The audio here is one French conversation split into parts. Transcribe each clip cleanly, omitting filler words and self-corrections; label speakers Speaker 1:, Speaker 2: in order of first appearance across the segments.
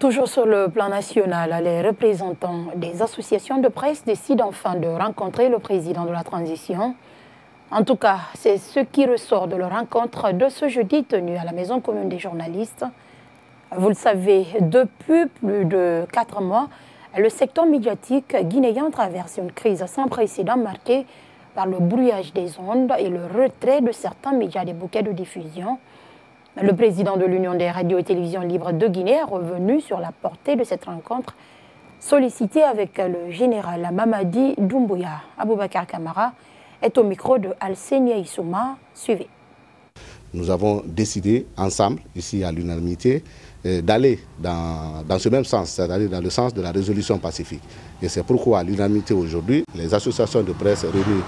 Speaker 1: Toujours sur le plan national, les représentants des associations de presse décident enfin de rencontrer le président de la transition. En tout cas, c'est ce qui ressort de leur rencontre de ce jeudi tenue à la Maison commune des journalistes. Vous le savez, depuis plus de 4 mois, le secteur médiatique guinéen traverse une crise sans précédent marquée par le brouillage des ondes et le retrait de certains médias des bouquets de diffusion. Le président de l'Union des radios et télévisions libres de Guinée est revenu sur la portée de cette rencontre, sollicitée avec le général Mamadi Doumbouya. Aboubakar Kamara est au micro de Alsenia Issouma. Suivez.
Speaker 2: Nous avons décidé ensemble, ici à l'unanimité, d'aller dans ce même sens, c'est-à-dire dans le sens de la résolution pacifique. Et c'est pourquoi à l'unanimité aujourd'hui, les associations de presse réunies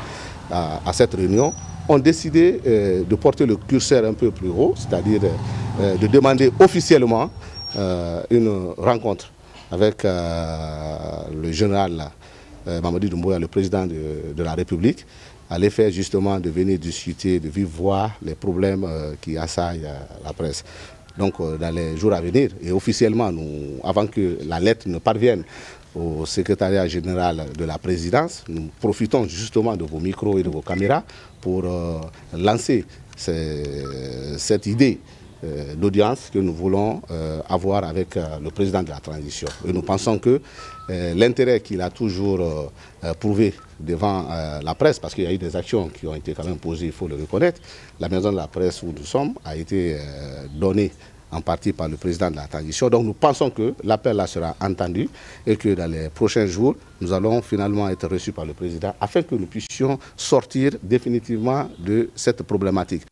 Speaker 2: à cette réunion ont décidé de porter le curseur un peu plus haut, c'est-à-dire de demander officiellement une rencontre avec le général Mamadi Doumbouya, le président de la République, à l'effet justement de venir discuter, de vivre voir les problèmes qui assaillent la presse. Donc dans les jours à venir, et officiellement, avant que la lettre ne parvienne au secrétariat général de la présidence, nous profitons justement de vos micros et de vos caméras pour lancer cette idée d'audience que nous voulons avoir avec le président de la transition. Et nous pensons que l'intérêt qu'il a toujours prouvé devant la presse, parce qu'il y a eu des actions qui ont été quand même posées, il faut le reconnaître, la maison de la presse où nous sommes a été donnée en partie par le président de la transition. Donc nous pensons que l'appel là sera entendu et que dans les prochains jours, nous allons finalement être reçus par le président afin que nous puissions sortir définitivement de cette problématique.